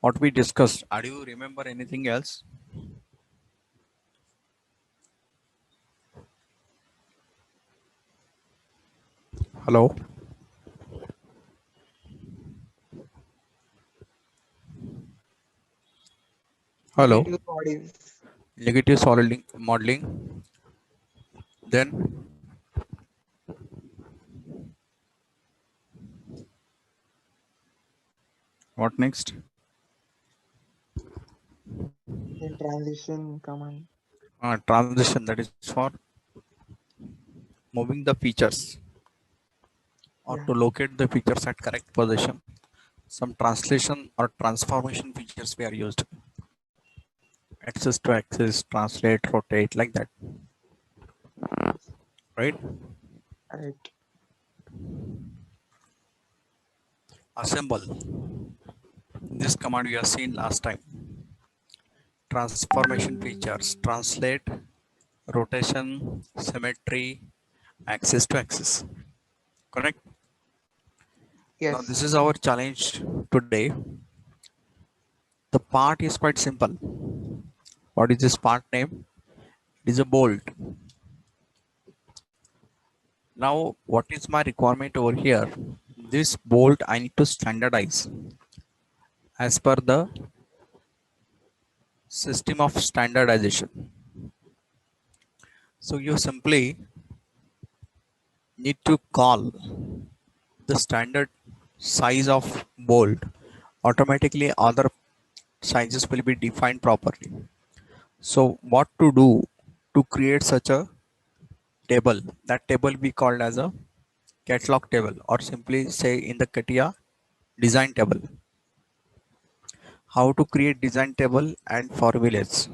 what we discussed. Do you remember anything else? Hello? Hello? Negative bodies. Negative solid modeling. Then what next? In transition command. Transition, that is for moving the features or Yeah. to locate the features at correct position. Some translation or transformation features we are used. Access to access, translate, rotate, like that, Yes. right? Right. Assemble. This command we have seen last time. Transformation features, translate, rotation, symmetry, axis to axis. Correct? Now this Yes. is our challenge today. The part is quite simple. What is this part name? It is a bolt. Now what is my requirement over here? This bolt I need to standardize as per the system of standardization. So you simply need to call the standard size of bolt. Automatically other sizes will be defined properly. So what to do to create such a table? That table we called as a catalog table, or simply say in the CATIA design table. How to create design table and formulas?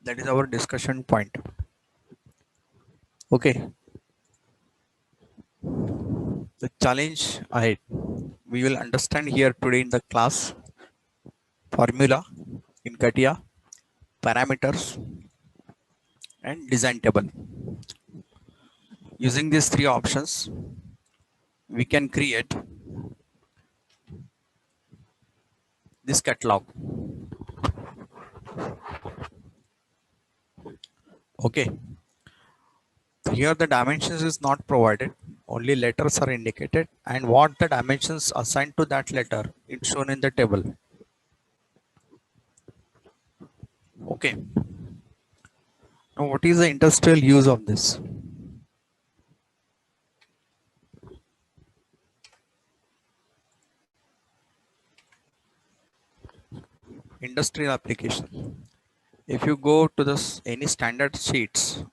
That is our discussion point. Okay, the challenge ahead. We will understand here today in the class formula in CATIA, parameters, and design table. Using these three options, we can create this catalog. Okay, here the dimensions is not provided, only letters are indicated, and what the dimensions assigned to that letter is shown in the table. Okay, now what is the industrial use of this? Industrial application. If you go to this any standard sheets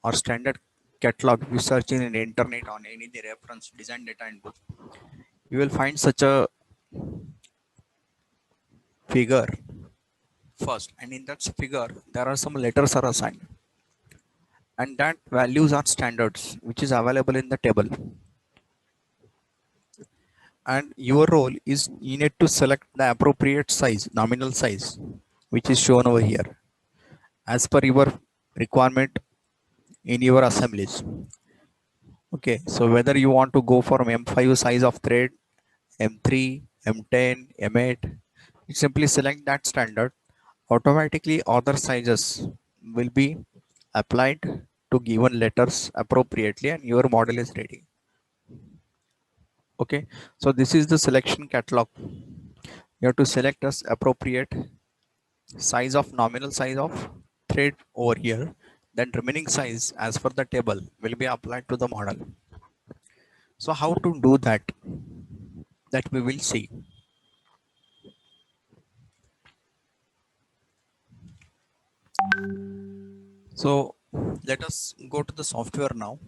or standard catalog, if you search in the internet on any the reference design data input, you will find such a figure first, and in that figure there are some letters are assigned, and that values are standards which is available in the table, and your role is you need to select the appropriate size, nominal size, which is shown over here as per your requirement in your assemblies. Okay, so whether you want to go from M5 size of thread, M3, M10, M8, you simply select that standard. Automatically other sizes will be applied to given letters appropriately, and your model is ready. Okay, so this is the selection catalog. You have to select as appropriate size of nominal size of thread over here, then remaining size as per the table will be applied to the model. So how to do that, that we will see. So let us go to the software now.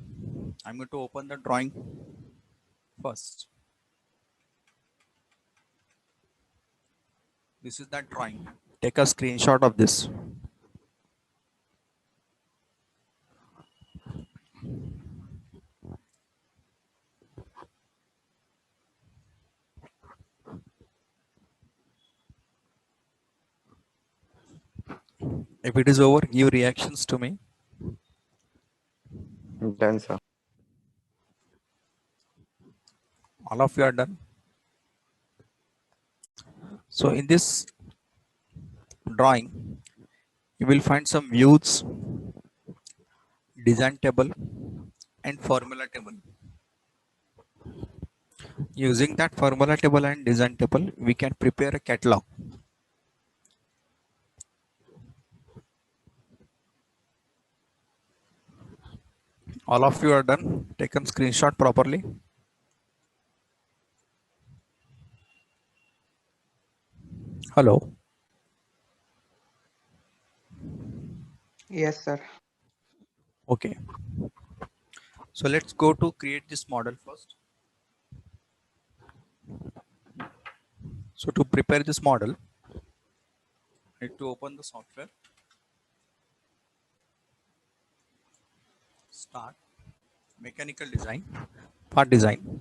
I'm going to open the drawing first. This is that drawing. Take a screenshot of this. If it is over, give reactions to me. Done, sir. All of you are done. So in this drawing you will find some views, design table and formula table. Using that formula table and design table we can prepare a catalog. All of you are done, taken screenshot properly. Hello. Yes, sir. Okay, so let's go to create this model first. So to prepare this model I need to open the software, start mechanical design, part design.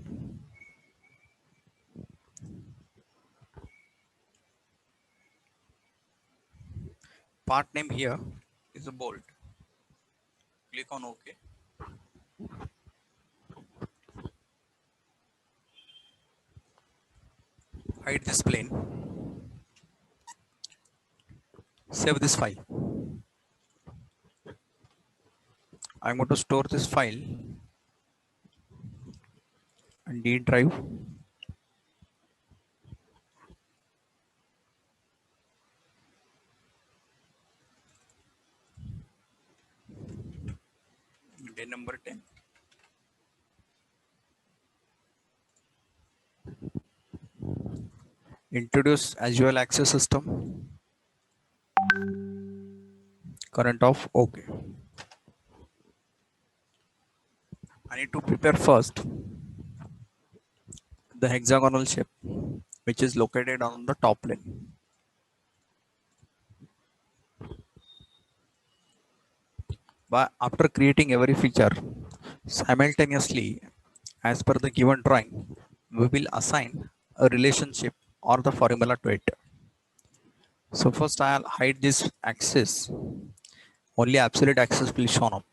Part name here is a bolt. Click on OK. Hide this plane. Save this file. I'm going to store this file and D drive. Day number 10. Introduce Azure Access System. Current off. OK. I need to prepare first the hexagonal shape which is located on the top plane. But after creating every feature simultaneously as per the given drawing, we will assign a relationship or the formula to it. So first I'll hide this axis. Only absolute axis will show up.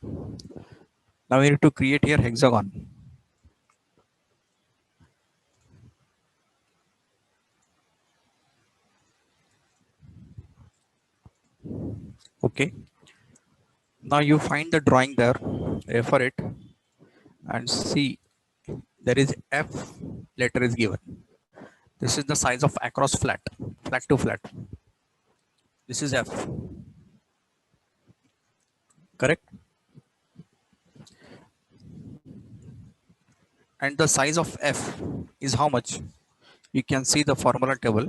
Now we need to create here hexagon. Okay. Now you find the drawing there, refer it and see there is F letter is given. This is the size of across flat, flat to flat. This is F, correct? And the size of F is how much? You can see the formula table.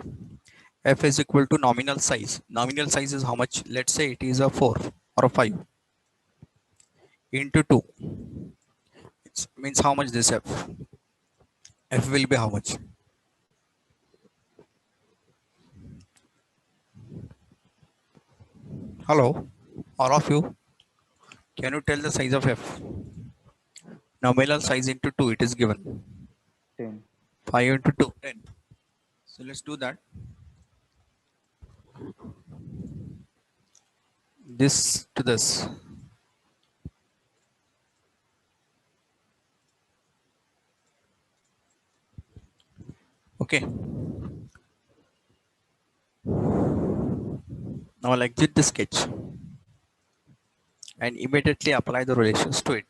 F is equal to nominal size. Nominal size is how much? Let's say it is a 4 or a 5 into 2. It means how much this F? F will be how much? Hello, all of you. Can you tell the size of F? Nominal size into 2, it is given. 10. 5 into 2, 10. So let's do that. This to this. Okay. Now I'll exit the sketch and immediately apply the relations to it.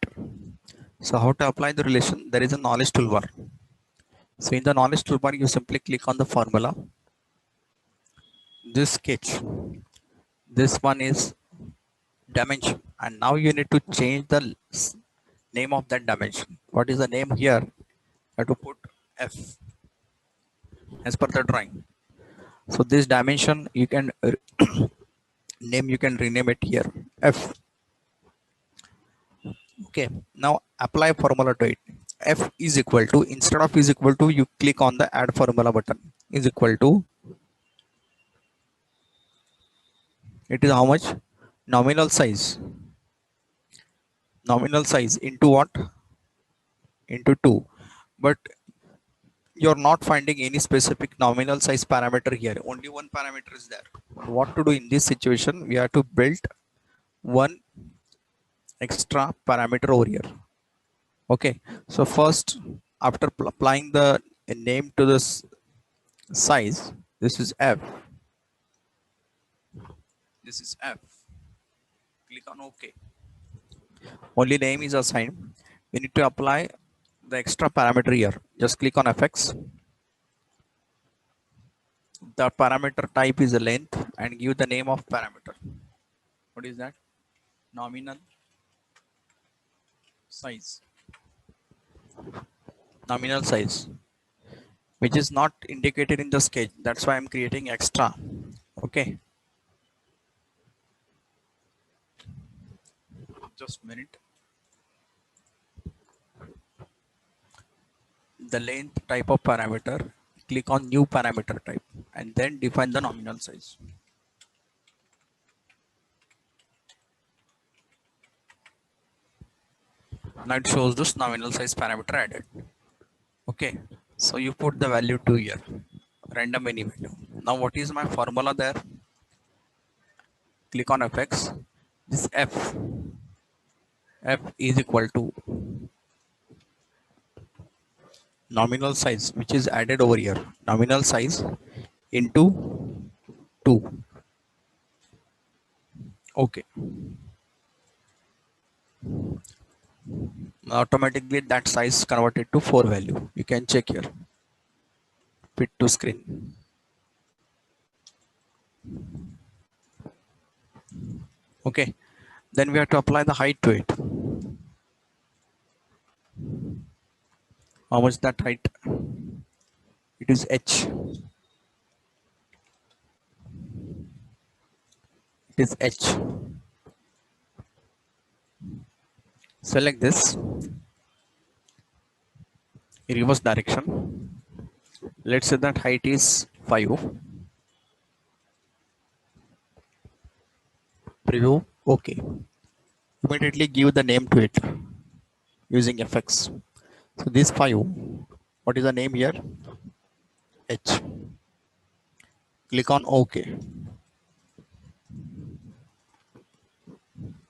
So how to apply the relation? There is a knowledge toolbar. So in the knowledge toolbar, you simply click on the formula. This sketch, this one is dimension, and now you need to change the name of that dimension. What is the name here? You have to put F as per the drawing. So this dimension you can name, you can rename it here F. Okay, now apply formula to it. F is equal to, instead of is equal to, you click on the add formula button, is equal to, it is how much? Nominal size. Nominal size into what? Into 2. But you're not finding any specific nominal size parameter here. Only one parameter is there. What to do in this situation? We have to build one extra parameter over here. Okay, so first after applying the name to this size, This is F. This is F. Click on OK. Only name is assigned. We need to apply the extra parameter here. Just click on FX. The parameter type is a length and give the name of parameter. What is that? Nominal size. Nominal size, which is not indicated in the sketch. That's why I'm creating extra. Okay. Just a minute. The length type of parameter. Click on new parameter type and then define the nominal size. Now it shows this nominal size parameter added. Okay, so you put the value 2 here, random any value. Now what is my formula there? Click on fx. This f is equal to nominal size, which is added over here. Nominal size into 2. Okay, automatically that size converted to 4 value. You can check here. Fit to screen. Okay, then we have to apply the height to it. How much that height? It is h. It is h. Select this in reverse direction. Let's say that height is 5. Preview. Okay. Immediately give the name to it using fx. So this 5, what is the name here? H. Click on OK.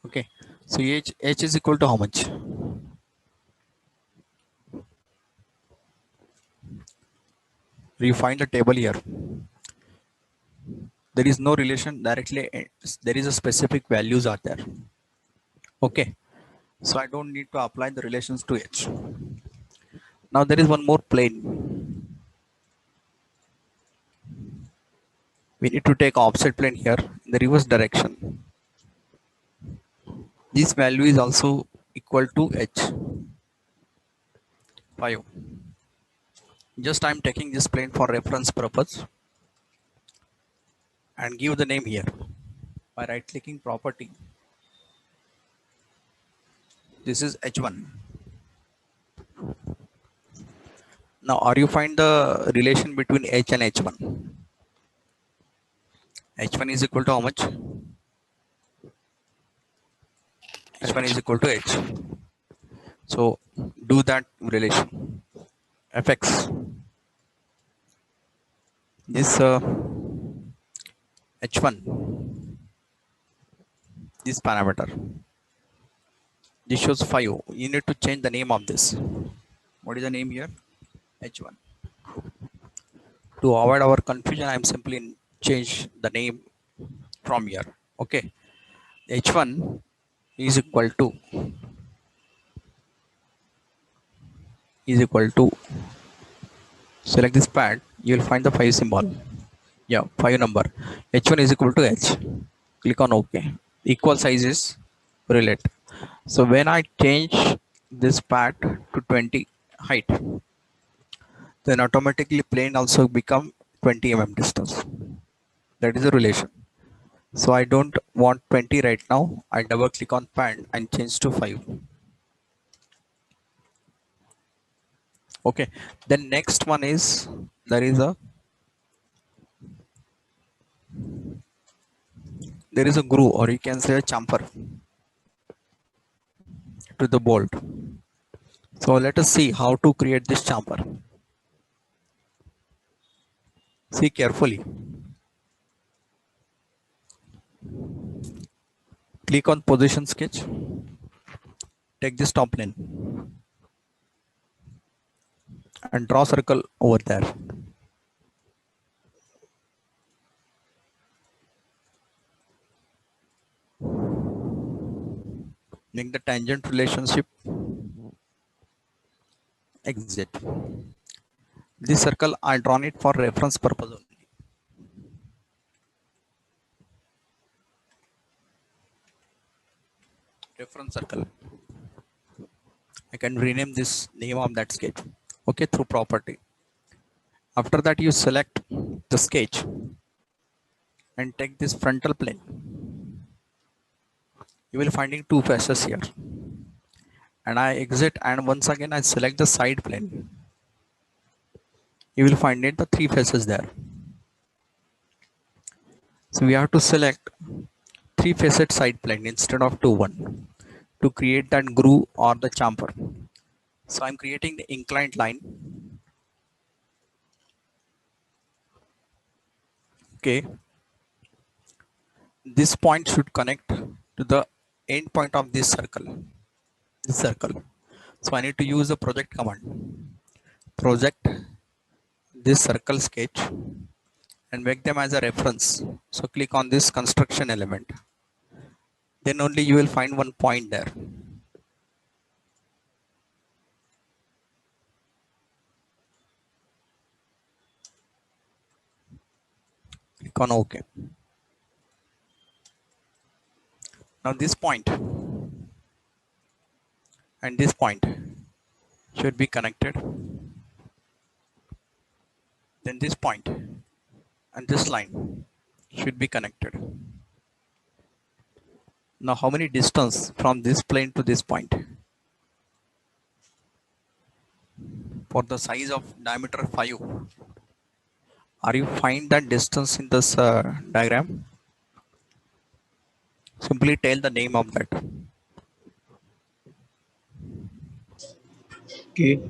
Okay. So h is equal to how much? You find the table here. There is no relation directly. There is a specific values are there. Okay. So I don't need to apply the relations to h. Now there is one more plane. We need to take offset plane here in the reverse direction. This value is also equal to h. 5. Just I'm taking this plane for reference purpose and give the name here by right clicking property. This is h1. Now are you find the relation between h and h1? h1 is equal to how much? h1 is equal to h. So do that relation. fx. This h1, this parameter, this shows 5. You need to change the name of this. What is the name here? h1. To avoid our confusion, I am simply change the name from here. Okay, h1 is equal to select this pad. You will find the 5 symbol. Yeah, 5 number. h1 is equal to h. Click on OK. Equal sizes relate. So when I change this pad to 20 height, then automatically plane also become 20 mm distance. That is a relation. So I don't want 20 right now. I double click on pad and change to 5. Okay. Then next one is there is a groove, or you can say a chamfer to the bolt. So let us see how to create this chamfer. See carefully. Click on position sketch. Take this top plane and draw circle over there. make the tangent relationship exit. This circle I drawn it for reference purpose only. Reference circle. I can rename this name of that sketch. Okay, through property. After that, you select the sketch and take this frontal plane. You will finding two faces here. And I exit and once again I select the side plane. You will find it the three faces there. So we have to select three facet side plane instead of two one to create that groove or the chamfer. So I'm creating the inclined line. Okay, this point should connect to the end point of this circle. This circle. So I need to use the project command. Project this circle sketch and make them as a reference. So click on this construction element. Then only you will find one point there. Click on OK. Now this point and this point should be connected. Then this point and this line should be connected. Now how many distance from this plane to this point? For the size of diameter 5. Are you find that distance in this diagram? Simply tell the name of that. Okay.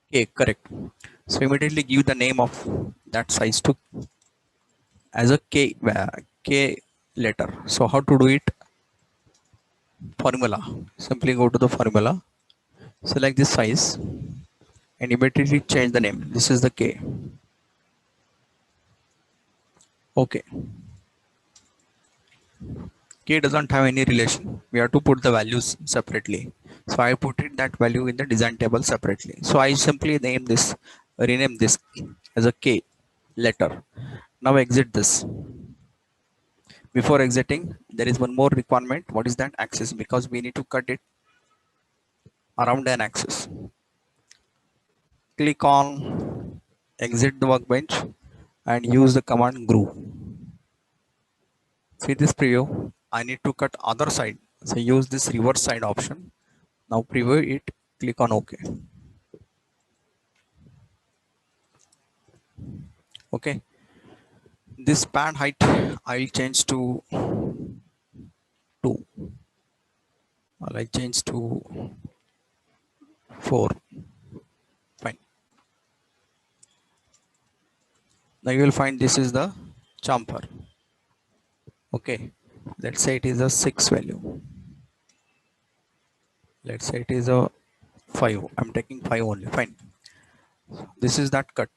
Okay, correct. So immediately give the name of that size to as a K letter. So how to do it? Formula. Simply go to the formula, select this size, and immediately change the name. This is the K. Okay. K doesn't have any relation. We have to put the values separately. So I put it that value in the design table separately. So I simply rename this as a K letter. Now exit this. Before exiting, there is one more requirement. What is that? Axis, because we need to cut it around an axis. Click on exit the workbench and use the command groove. See this preview. I need to cut other side. So use this reverse side option. Now preview it. Click on OK. Okay. This span height I will change to 2. I change to 4. Fine. Now you will find this is the chamfer. Okay. Let's say it is a 6 value. Let's say it is a 5. I'm taking 5 only. Fine. This is that cut.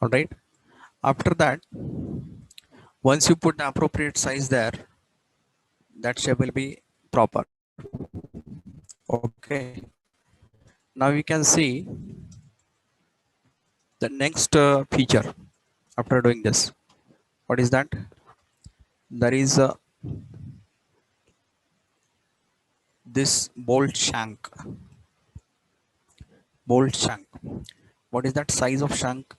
All right. After that, once you put the appropriate size there, that shape will be proper. Okay. Now you can see the next feature after doing this. What is that? There is this bolt shank. Bolt shank. What is that size of shank?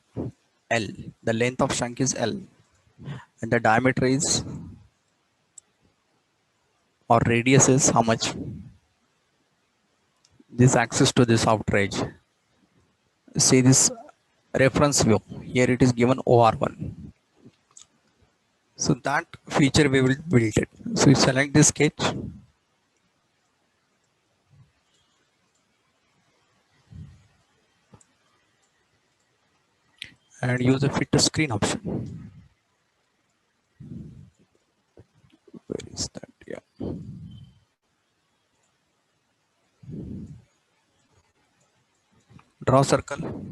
L. The length of shank is L, and the diameter is or radius is how much? This access to this outer edge. See this reference view. Here it is given OR1. So that feature we will build it. So you select this sketch. And use the fit to screen option. Where is that? Yeah. Draw circle.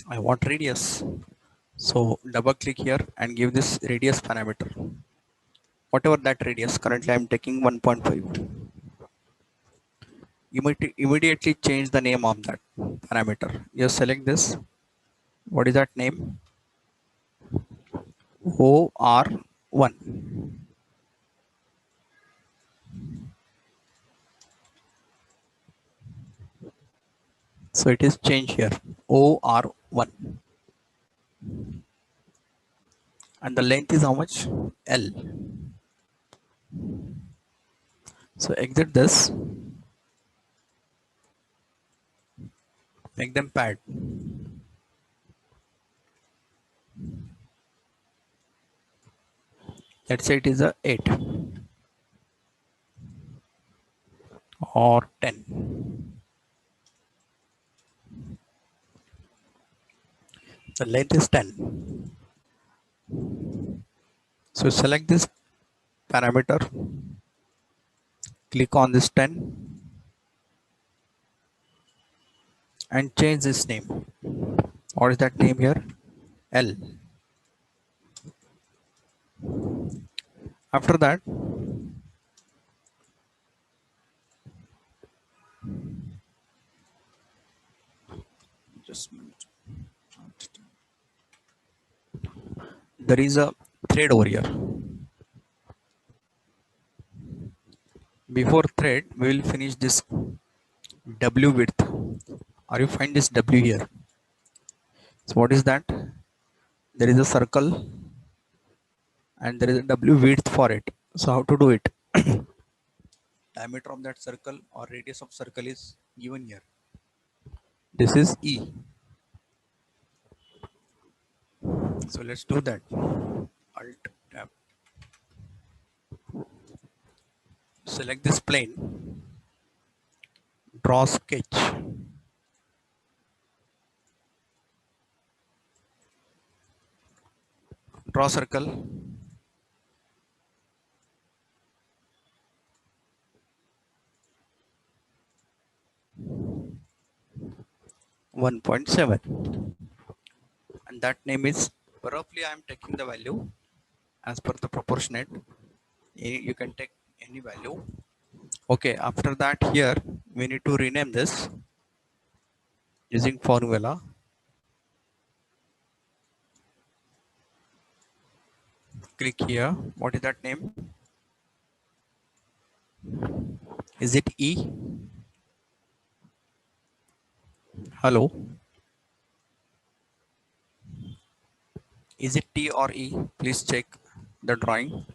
I want radius. So double click here and give this radius parameter. Whatever that radius, currently I'm taking 1.5. Immediately change the name of that parameter. You select this. What is that name? OR1. So it is changed here. OR1. And the length is how much? L. So exit this. Make them pad. Let's say it is a 8 or 10. The length is 10. So select this parameter, click on this 10 and change this name. What is that name here? L. After that, just there is a thread over here. Before thread, we will finish this W width. Are you find this W here? So what is that? There is a circle and there is a W width for it. So how to do it? Diameter of that circle or radius of circle is given here. This is E. So let's do that. Alt tab. Select this plane. Draw sketch. Draw circle. One 1.7. And that name is roughly I am taking the value as per the proportionate. You can take any value. Okay, after that here we need to rename this using formula. Click here. What is that name? Is it E? Hello. Is it T or E? Please check the drawing.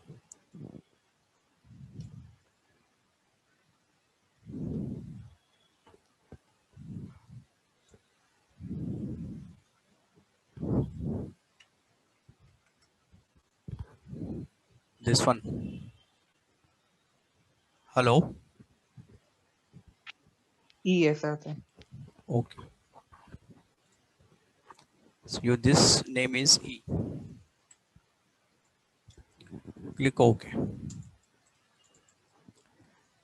This one. Hello. Yes, okay. Okay. So this name is E. Click OK.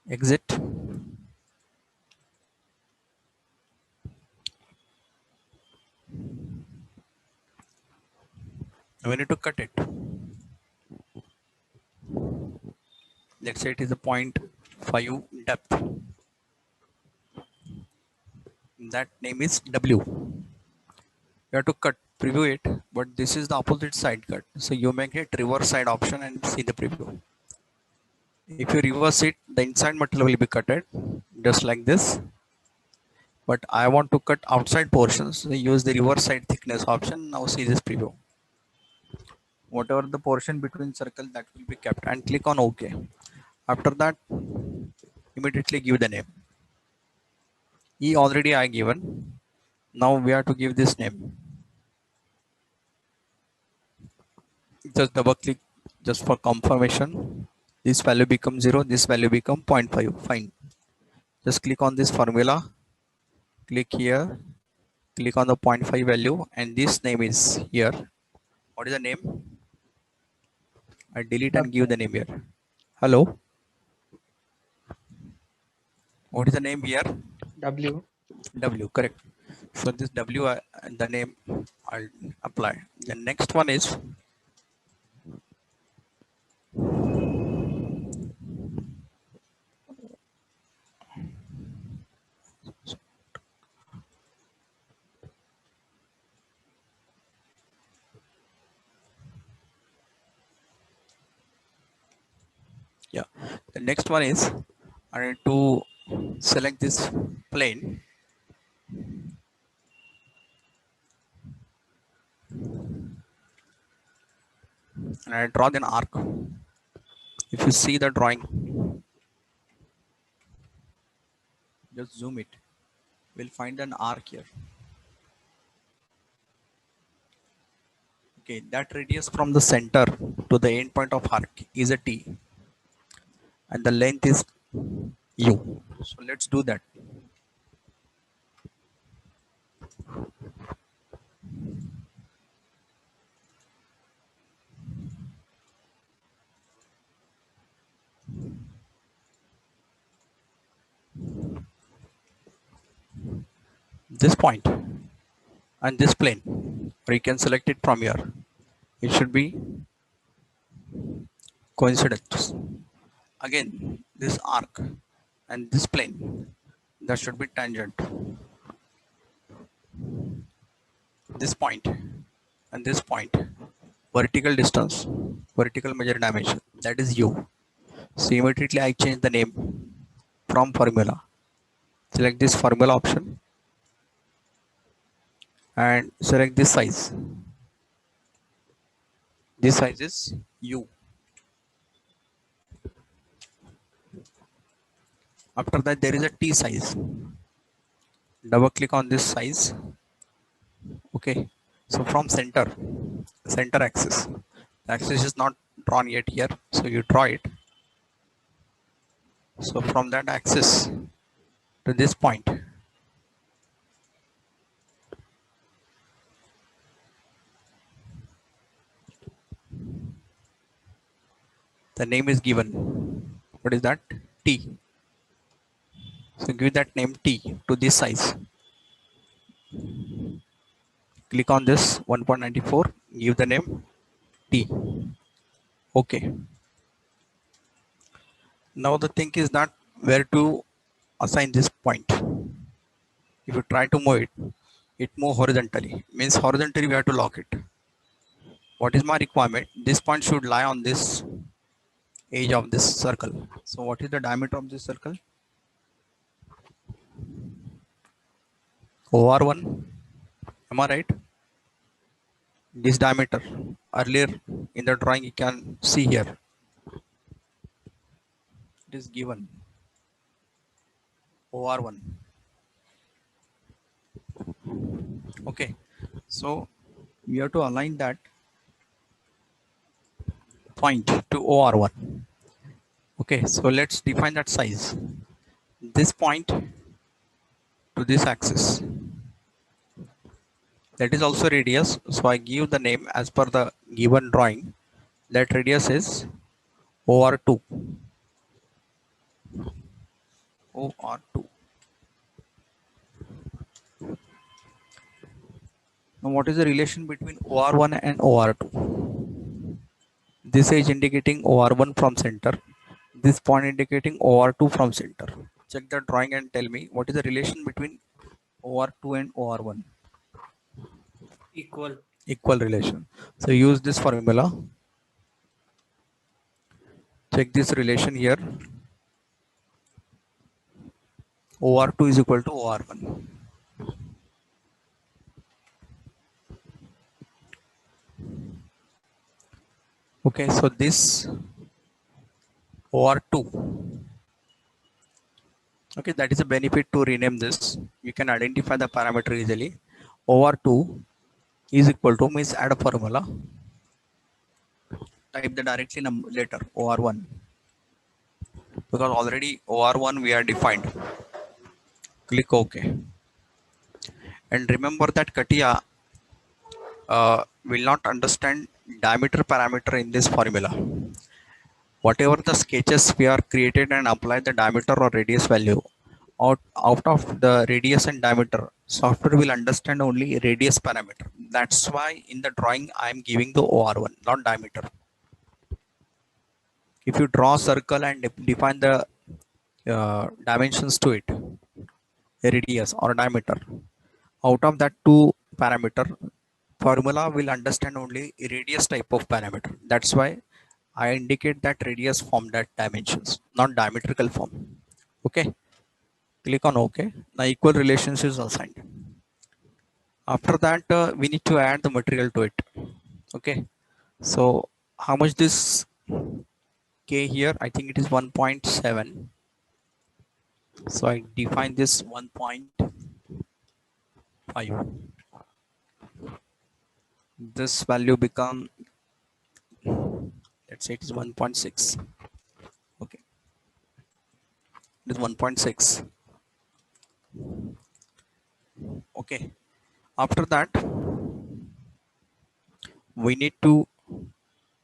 Exit. We need to cut it. Let's say it is a 0.5 depth. That name is W. You have to cut, preview it, but this is the opposite side cut. So you make it reverse side option and see the preview. If you reverse it, the inside material will be cutted just like this. But I want to cut outside portions. So use the reverse side thickness option. Now see this preview. Whatever the portion between circle that will be kept and click on OK. After that, immediately give the name. E already I given. Now we have to give this name. Just double click just for confirmation. This value becomes 0. This value become 0.5. Fine. Just click on this formula. Click here. Click on the 0.5 value and this name is here. What is the name? I delete and give the name here. Hello. What is the name here? W. W, correct. So this W, the name I'll apply. The next one is yeah. The next one is I need to select this plane and I draw an arc. If you see the drawing, just zoom it. We'll find an arc here. Okay, that radius from the center to the end point of arc is a T, and the length is U. So let's do that. This point and this plane, or you can select it from here. It should be coincidence. Again, this arc and this plane, that should be tangent. This point and this point, vertical distance, vertical measure dimension, that is U. So immediately I change the name from formula. Select this formula option and select this size. This size is U. After that, there is a T size. Double click on this size. Okay. So from center axis. The axis is not drawn yet here. So you draw it. So from that axis to this point, the name is given. What is that? T. So give that name T to this size. Click on this 1.94. Give the name T. Okay. Now the thing is not where to assign this point. If you try to move it, it move horizontally. Means horizontally we have to lock it. What is my requirement? This point should lie on this edge of this circle. So what is the diameter of this circle? OR1. Am I right? This diameter. Earlier in the drawing you can see here. It is given OR1. Okay. So we have to align that point to OR1. Okay. So let's define that size. This point to this axis. That is also radius. So I give the name as per the given drawing. That radius is OR2. OR2. Now what is the relation between OR1 and OR2? This is indicating OR1 from center. This point indicating OR2 from center. Check the drawing and tell me what is the relation between OR2 and OR1. Equal. Equal relation. So use this formula. Check this relation here. OR2 is equal to OR1. Okay, so this OR2. Okay, that is a benefit to rename this. You can identify the parameter easily. OR2 is equal to, means add a formula. Type the directly later OR1. Because already OR1 we are defined. Click OK. And remember that CATIA will not understand diameter parameter in this formula. Whatever the sketches we are created and apply the diameter or radius value, out of the radius and diameter, software will understand only radius parameter. That's why in the drawing I am giving the OR1, not diameter. If you draw a circle and define the dimensions to it, radius or diameter, out of that two parameter, formula will understand only radius type of parameter. That's why I indicate that radius form that dimensions, not diametrical form. Okay, click on OK. Now equal relations is assigned. After that, we need to add the material to it. Okay, so how much this K here? I think it is 1.7. So I define this 1.5. This value become, let's say it is 1.6. Okay, it is 1.6. Okay, after that we need to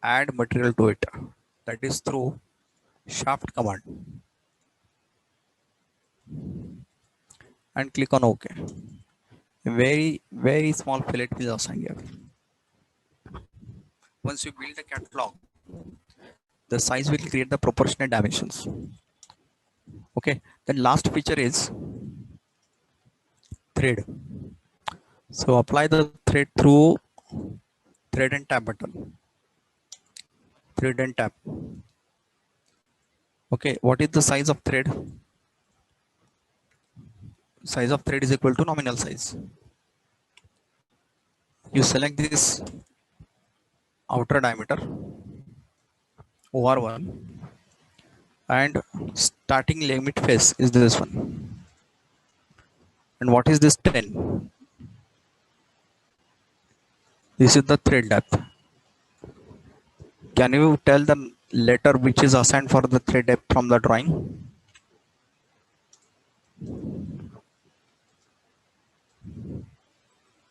add material to it, that is through shaft command, and click on OK. A very small fillet is assigned here. Once you build the catalog, the size will create the proportionate dimensions. Okay, then last feature is thread. So apply the thread through thread and tab button. Thread and tab. Okay, what is the size of thread? Size of thread is equal to nominal size. You select this outer diameter OR1, and starting limit face is this one. And what is this 10? This is the thread depth. Can you tell the letter which is assigned for the thread depth from the drawing?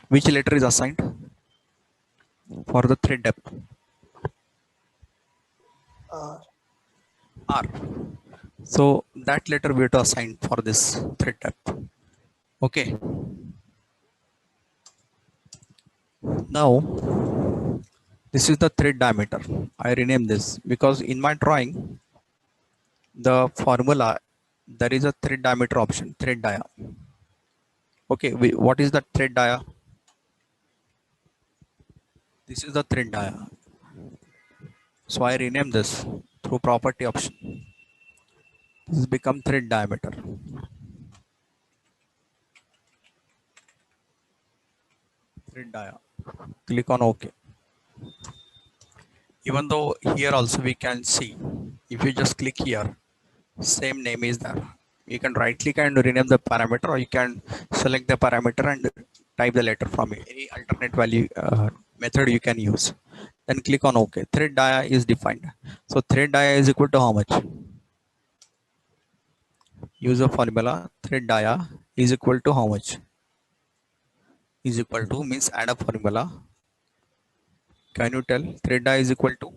Which letter is assigned for the thread depth? R. So that letter we have to assign for this thread depth. Okay. Now this is the thread diameter. I rename this because in my drawing, the formula, there is a thread diameter option, thread dia. Okay, what is the thread dia? This is the thread dia. So I rename this through property option. This become thread diameter. Thread dia. Click on OK. Even though here also we can see, if you just click here, same name is there. You can right click and rename the parameter, or you can select the parameter and type the letter from it. Any alternate value method you can use. Then click on OK. Thread dia is defined. So thread dia is equal to how much? Use a formula. Thread dia is equal to how much? Is equal to means add a formula. Can you tell? Thread dia is equal to?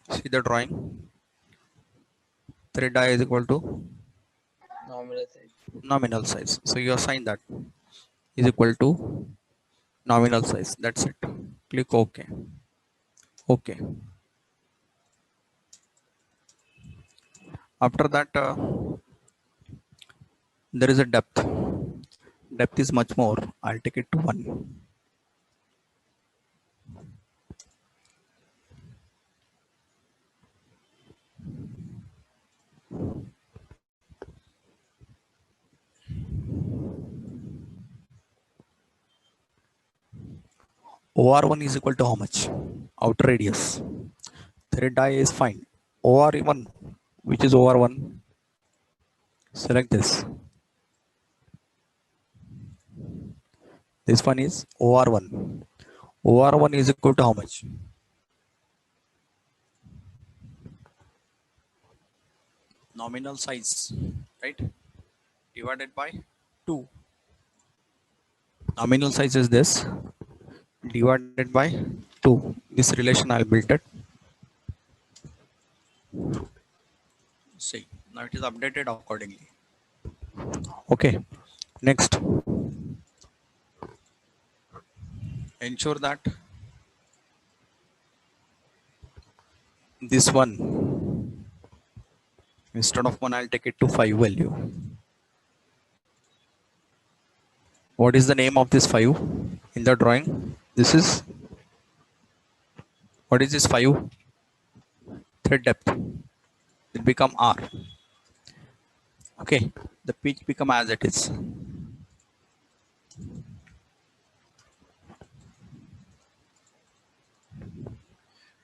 See the drawing. Thread dia is equal to nominal size. So you assign that is equal to nominal size. That's it. Click OK. OK. After that, there is a depth. Depth is much more. I'll take it to 1. OR1 is equal to how much? Outer radius. Thread dia is fine. OR1, which is OR1? Select this. This one is OR1. OR1 is equal to how much? Nominal size, right? Divided by 2. Nominal size is this, divided by 2. This relation I'll build it. See, now it is updated accordingly. Okay, next, ensure that this one, instead of 1, I'll take it to 5 value. What is the name of this 5 in the drawing? This is, what is this 5? Thread depth. It become R. Okay, the pitch become as it is.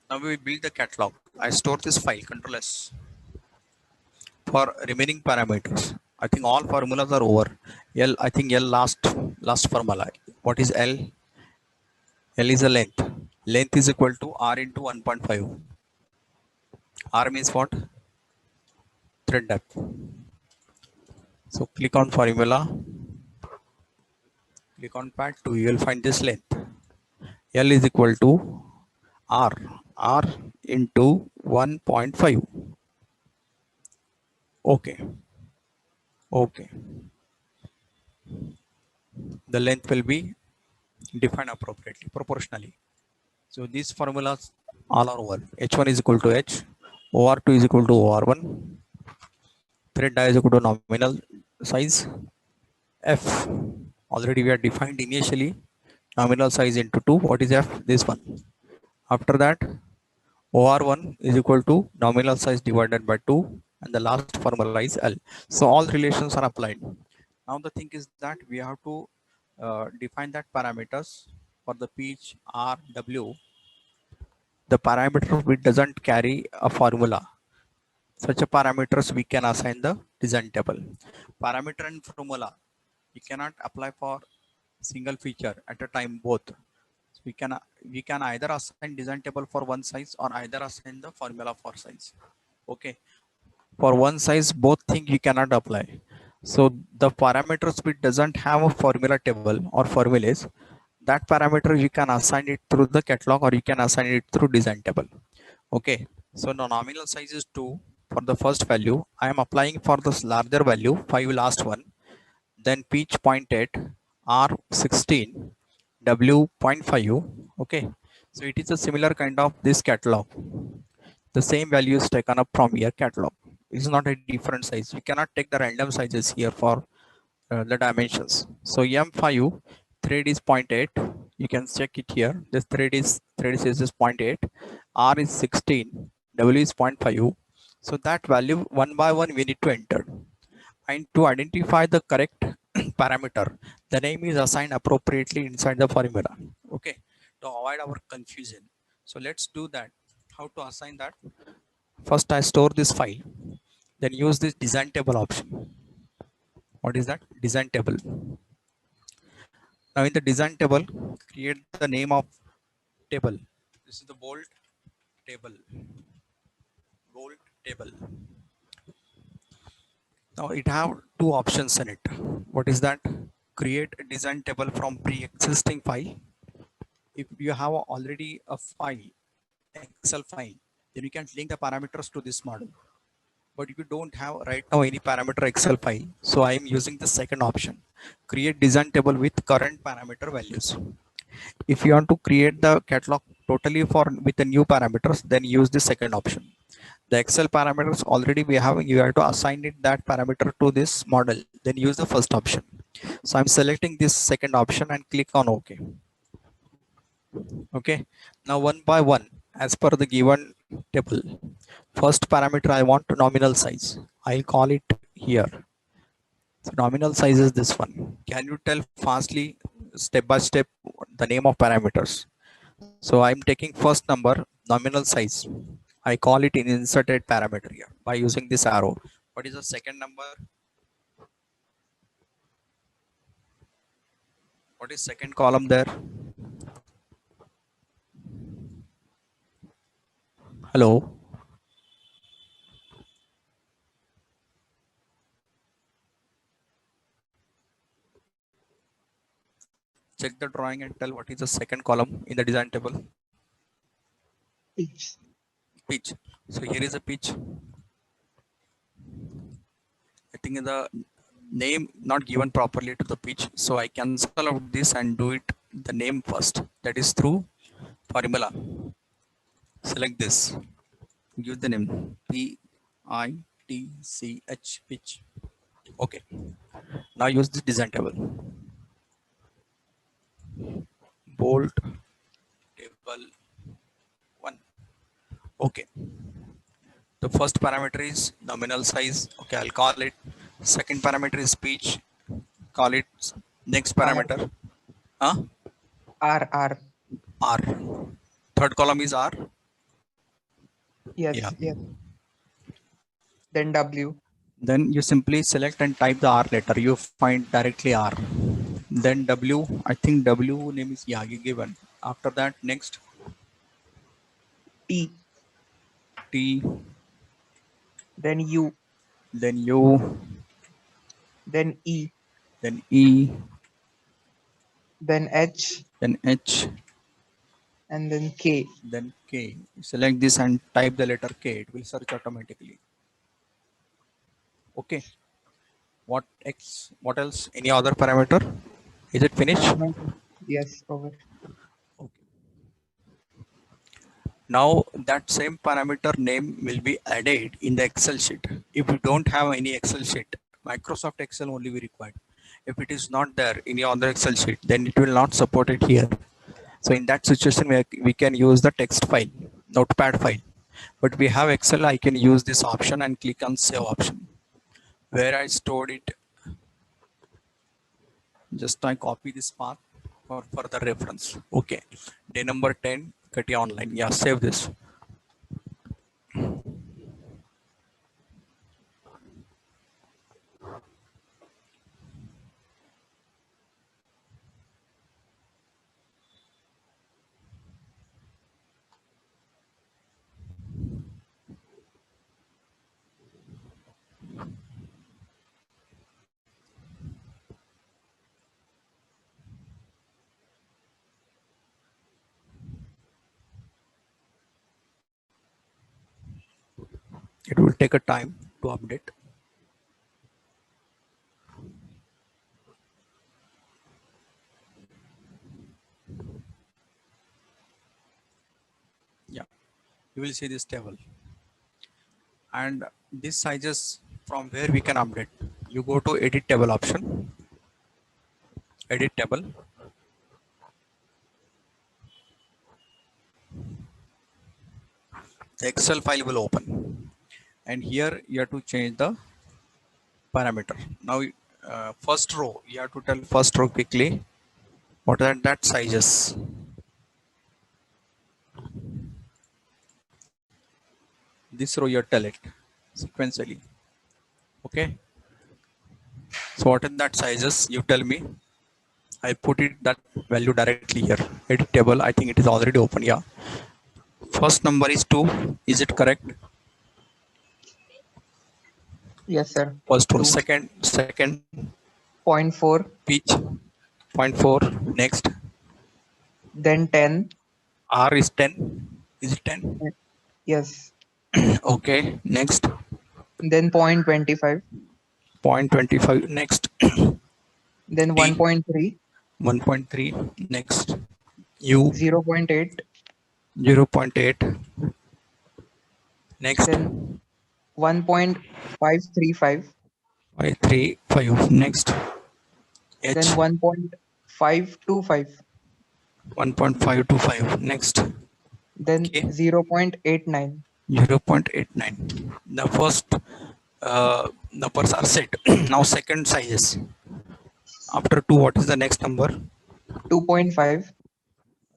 Now we build the catalog. I store this file, Control S. For remaining parameters, I think all formulas are over. L, I think L last formula. What is L? L is a length. Length is equal to R into 1.5. R means what? Thread depth. So click on formula. Click on pad 2. You will find this length. L is equal to R. R into 1.5. Okay. Okay. The length will be defined appropriately, proportionally. So these formulas all are over. H1 is equal to H, OR2 is equal to OR1, thread die is equal to nominal size, F. Already we are defined initially nominal size into 2. What is F? This one. After that, OR1 is equal to nominal size divided by 2, and the last formula is L. So all relations are applied. Now the thing is that we have to define that parameters for the pitch R, W. The parameter which doesn't carry a formula. Such a parameters we can assign the design table. Parameter and formula we cannot apply for single feature at a time both. We can either assign design table for one size or either assign the formula for size. Okay, for one size both thing you cannot apply. So the parameters which doesn't have a formula table or formulas, that parameter you can assign it through the catalog or you can assign it through design table. Okay, so the nominal size is 2 for the first value. I am applying for this larger value 5 last one, then pitch 0.8, R 16, W 0.5. Okay, so it is a similar kind of this catalog. The same value is taken up from your catalog. It's not a different size. You cannot take the random sizes here for the dimensions. So M5 thread is 0.8. You can check it here. This thread size is 0.8. R is 16. W is 0.5. So that value one by one we need to enter. And to identify the correct parameter, the name is assigned appropriately inside the formula. Okay, to avoid our confusion. So let's do that. How to assign that? First, I store this file, then use this design table option. What is that? Design table. Now in the design table, create the name of table. This is the bold table. Bold table. Now it have two options in it. What is that? Create a design table from pre-existing file. If you have already a file, Excel file, then you can link the parameters to this model. But if you don't have right now any parameter Excel file, so I am using the second option. Create design table with current parameter values. If you want to create the catalog totally for with the new parameters, then use the second option. The Excel parameters already we have, you have to assign it that parameter to this model, then use the first option. So I'm selecting this second option and click on OK. Okay, now one by one, as per the given table, first parameter I want nominal size. I'll call it here. So nominal size is this one. Can you tell fastly, step by step, the name of parameters? So I'm taking first number, nominal size. I call it in inserted parameter here by using this arrow. What is the second number? What is second column there? Hello. Check the drawing and tell what is the second column in the design table. Pitch. Pitch. So here is a pitch. think the name not given properly to the pitch, so I cancel out this and do it the name first, that is through formula. Select this, give the name pitch pitch. Okay, now use the design table, bolt table 1. Okay, the first parameter is nominal size. Okay, I'll call it. Second parameter is pitch, call it. Next R, parameter, huh? R. R. Third column is R. Yeah. Yes, yes. Then W. Then you simply select and type the R letter. You find directly R. Then W. I think W name is given. After that, next T. T. Then U. Then U. Then E. Then E. Then H. Then H. And then K. Then K. Select this and type the letter K. It will search automatically. Okay. What else? Any other parameter? Is it finished? Yes, over. Okay. Now that same parameter name will be added in the Excel sheet. If you don't have any Excel sheet, Microsoft Excel only be required. If it is not there in your other Excel sheet, then it will not support it here. So in that situation, we can use the text file, notepad file. But we have Excel, I can use this option and click on save option. Where I stored it, just I copy this path for further reference. Okay, day number 10, CATIA Online. Yeah, save this. It will take a time to update. Yeah, you will see this table. And this sizes from where we can update. You go to edit table option. Edit table. The Excel file will open. And here you have to change the parameter. Now, first row, you have to tell first row quickly what are that sizes. This row you tell it sequentially. Okay. So what are that sizes? You tell me. I put it that value directly here. Edit table. I think it is already open. Yeah. First number is 2. Is it correct? Yes, sir. First row. 2. Second 0.4. pitch 0.4. Next. Then 10. R is 10. Is it 10? Yes. Okay. Next. Then 0.25. 0.25. Next. Then T. 1.3. 1.3. Next. U. 0.8. 0.8. Next. Then 1.535. 535. Next. H. Then 1.525. 1.525. Next. Then K. 0.89. 0.89. The first numbers are set. Now second sizes. After 2, what is the next number? 2.5.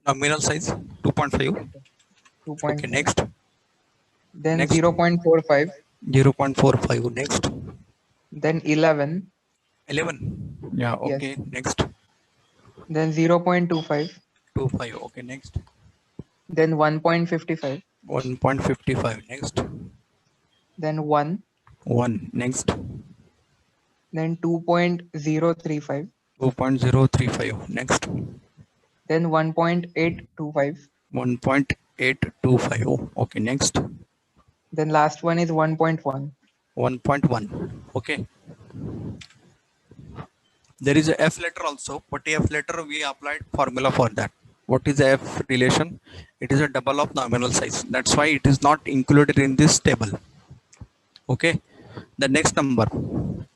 Nominal size 2.5. 2.5. Okay, next. Then Next. 0.45. 0.45. Next. Then 11. 11. Yeah, okay. Yes. Next. Then 0.25. 25. Okay, next. Then 1.55. 1.55. Next. Then 1. 1. Next. Then 2.035. 2.035. Next. Then 1.825. 1.825. Okay, next. Then last one is 1.1. 1.1. Okay. There is a F letter also, but F letter we applied formula for that. What is the F relation? It is a double of nominal size. That's why it is not included in this table. Okay. The next number,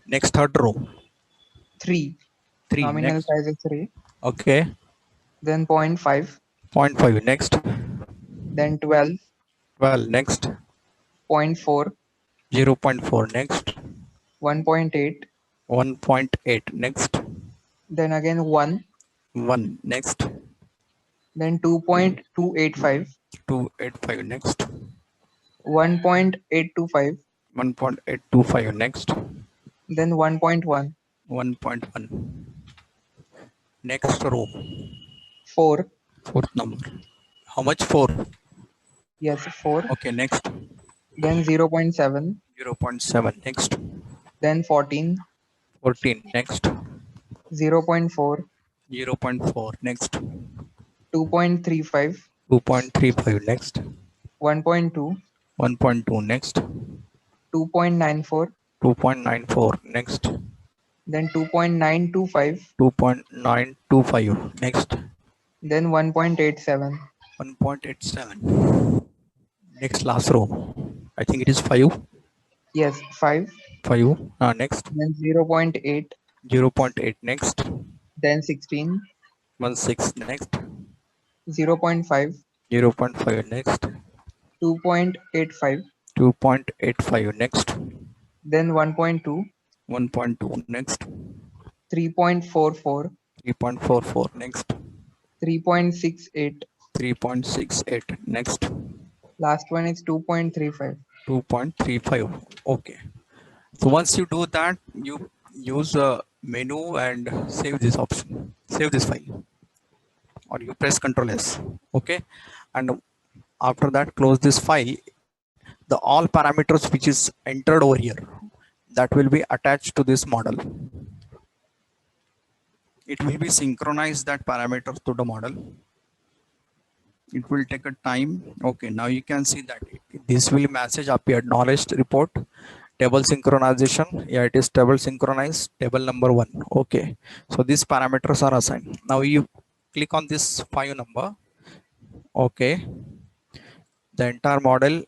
next third row, 3. 3. Nominal Next. size is 3. Okay. Then 0.5. Zero point 0.5. Next. Then 12. 12. Next. 0.4. 0.4. Next. 1.8. 1.8. Next. Then again 1. 1. Next. Then 2.285. 285. Next. 1.825. 1.825. Next. Then 1.1. 1.1. Next row. 4. Fourth number. How much? 4. Yes, 4. Okay. Next. Then 0.7. 0.7. Next. Then 14. 14. Next. 0.4. 0.4. Next. 2.35. 2.35. Next. 1.2. 1.2. Next. 2.94. 2.94. Next. Then 2.925. 2.925. Next. Then 1.87. 1.87. Next last row. I think it is 5. Yes, 5. 5. Next. Then 0.8. 0.8. Next. Then 16. 1.6. Next. 0.5. 0.5. Next. 2.85. 2.85. Next. Then 1.2. 1.2. Next. 3.44. 3.44. Next. 3.68. 3.68. Next. Last one is 2.35. 2.35. Okay. So once you do that, you use a menu and save this option, save this file, or you press Ctrl S. Okay. And after that, close this file. The all parameters which is entered over here, that will be attached to this model. It will be synchronized that parameters to the model. It will take a time. Okay, now you can see that this will message appeared, knowledge report, table synchronization. Yeah, it is table synchronized, table number 1. Okay, so these parameters are assigned. Now you click on this 5 number. Okay, the entire model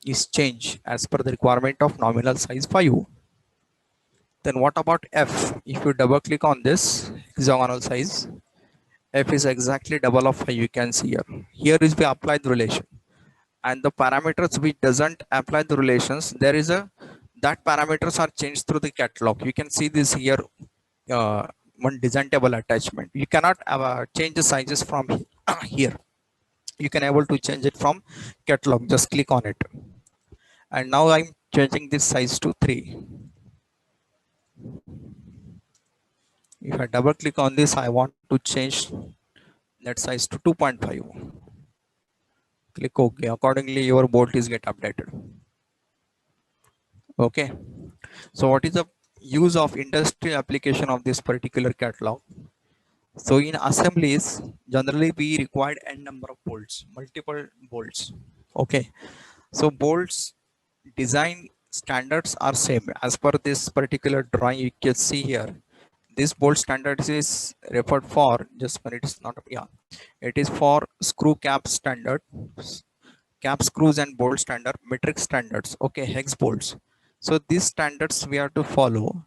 is changed as per the requirement of nominal size 5. Then what about F? If you double click on this hexagonal size, F is exactly double of 5. You can see here. Here is we apply the relation, and the parameters which doesn't apply the relations, there is a that parameters are changed through the catalog. You can see this here. One design table attachment. You cannot change the sizes from here. You can able to change it from catalog. Just click on it, and now I'm changing this size to 3. If I double click on this, I want to change that size to 2.5. Click OK. Accordingly, your bolt is get updated. Okay, so what is the use of industrial application of this particular catalog? So in assemblies, generally we required n number of bolts, multiple bolts. Okay, so bolts design standards are same as per this particular drawing. You can see here, this bolt standards is referred for, just when it is not, yeah, it is for screw cap standard, cap screws and bolt standard, metric standards. Okay, hex bolts. So these standards we have to follow.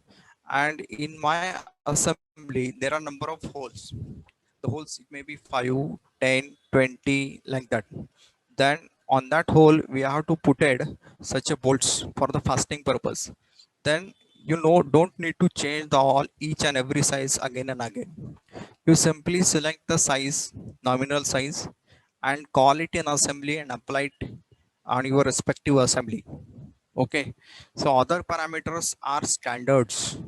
And in my assembly, there are number of holes. The holes, it may be 5, 10, 20, like that. Then on that hole we have to put it such a bolts for the fastening purpose. Then don't need to change the all each and every size again and again. You simply select the size, nominal size, and call it in assembly and apply it on your respective assembly. Okay, so other parameters are standards.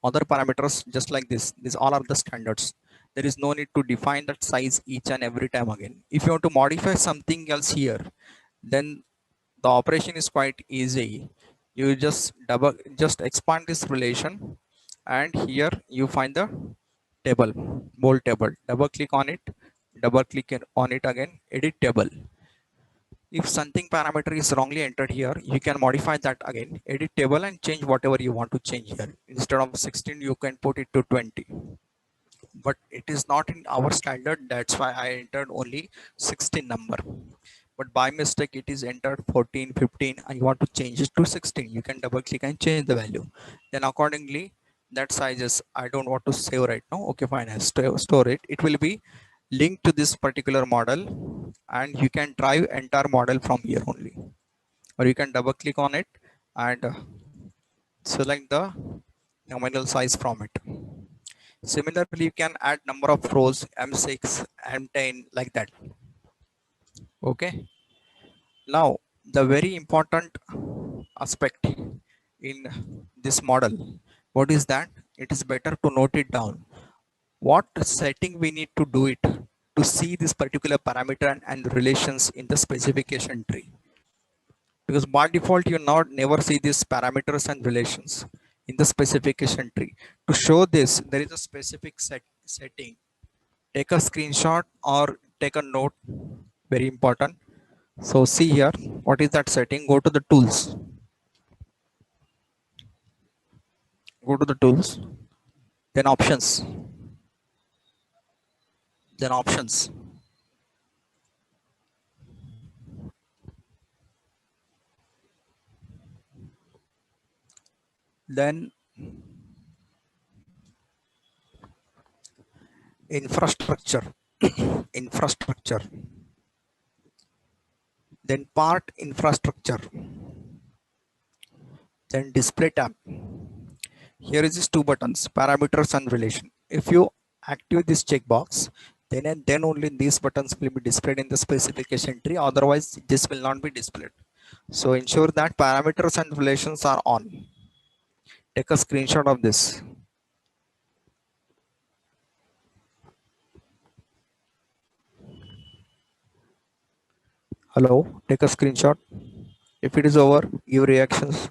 Other parameters just like this, these all are the standards. There is no need to define that size each and every time again. If you want to modify something else here, then the operation is quite easy. You just expand this relation, and here you find the table, bolt table. Double click on it, double click on it again, edit table. If something parameter is wrongly entered here, you can modify that again, edit table and change whatever you want to change here. Instead of 16, you can put it to 20. But it is not in our standard. That's why I entered only 16 number. But by mistake, it is entered 14, 15, and you want to change it to 16. You can double click and change the value. Then accordingly, that sizes I don't want to save right now. Okay, fine. I store it. It will be linked to this particular model, and you can drive entire model from here only, or you can double click on it and select the nominal size from it. Similarly, you can add number of rows M6, M10 like that. Okay. Now, the very important aspect in this model, what is that? It is better to note it down. What setting we need to do it to see this particular parameter and relations in the specification tree. Because by default, you never see these parameters and relations in the specification tree. To show this, there is a specific setting. Take a screenshot or take a note, very important. So see here, what is that setting? Go to the tools. Go to the tools, then options, then options. Then infrastructure, infrastructure, then part infrastructure, then display tab. Here is these two buttons, parameters and relation. If you activate this checkbox, then and then only these buttons will be displayed in the specification tree. Otherwise, this will not be displayed. So ensure that parameters and relations are on. Take a screenshot of this. Hello, take a screenshot. If it is over, give reactions.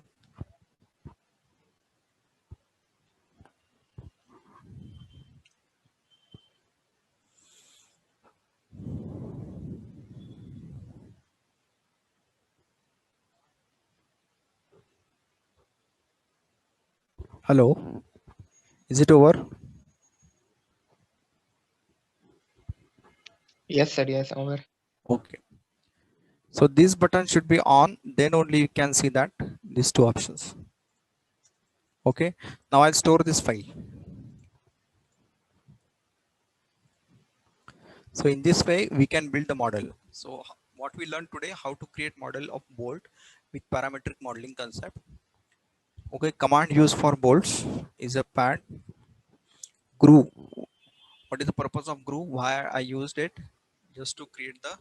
Hello, is it over? Yes, sir. Yes, over. Okay. So this button should be on, then only you can see that these two options. Okay. Now I'll store this file. So in this way, we can build the model. So what we learned today, how to create model of bolt with parametric modeling concept. Okay. Command used for bolts is a pad. Groove. What is the purpose of groove? Why I used it? Just to create the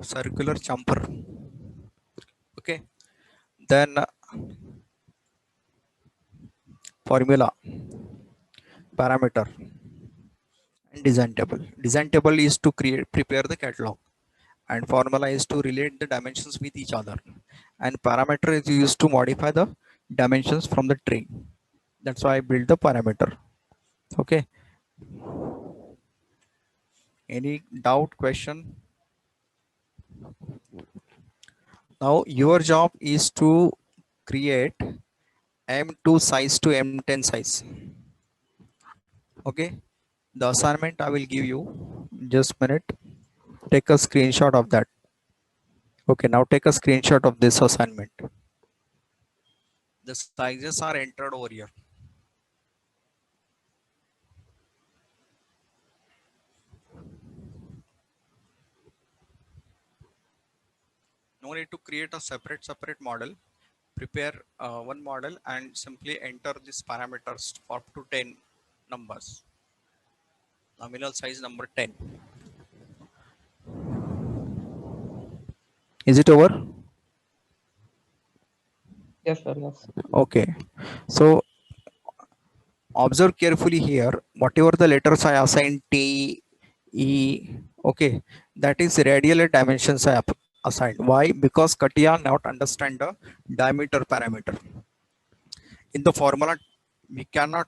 circular jumper. Okay. Then formula, parameter, and design table. Design table is to prepare the catalog, and formula is to relate the dimensions with each other, and parameter is used to modify the dimensions from the tree. That's why I built the parameter. Okay. Any doubt, question? Now your job is to create M2 size to M10 size. Okay. The assignment I will give you, just a minute. Take a screenshot of that. Okay, now take a screenshot of this assignment. The sizes are entered over here. No need to create a separate model. Prepare one model and simply enter these parameters for up to 10 numbers. Nominal size number 10. Is it over? Yes, sir. Yes. Okay. So observe carefully here. Whatever the letters I assign T, E, okay, that is radial dimensions I assigned. Why? Because CATIA not understand the diameter parameter. In the formula, we cannot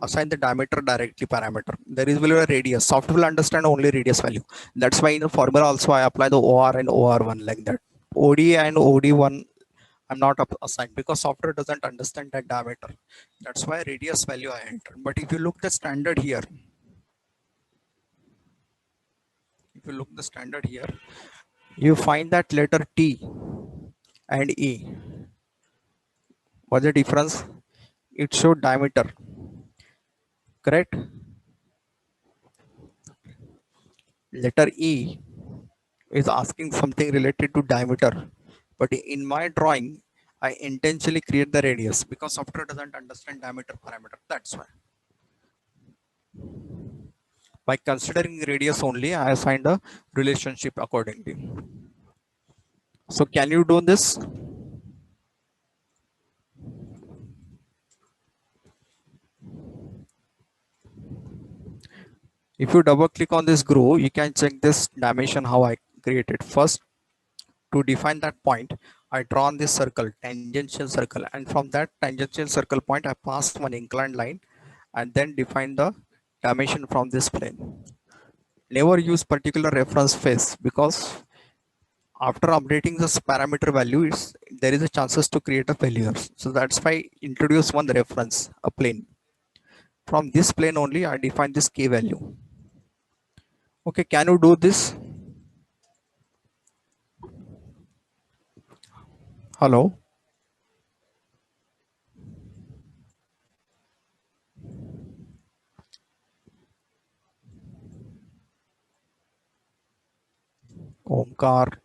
assign the diameter directly parameter. There is will be a radius. Software will understand only radius value. That's why in the formula also I apply the OR and OR1 like that. OD and OD1 I'm not assigned because software doesn't understand that diameter. That's why radius value I entered. But if you look the standard here, if you look the standard here, you find that letter T and E. What's the difference? It showed diameter, correct? Letter E is asking something related to diameter, but in my drawing, I intentionally create the radius because software doesn't understand diameter parameter. That's why. By considering radius only, I assigned a relationship accordingly. So can you do this? If you double click on this groove, you can check this dimension how I created. First, to define that point, I draw on this circle, tangential circle, and from that tangential circle point, I pass one inclined line and then define the dimension from this plane. Never use particular reference face because after updating this parameter value, there is a chances to create a failure. So that's why I introduce one reference, a plane. From this plane only, I define this k value. Okay, can you do this? Hello. Omkar.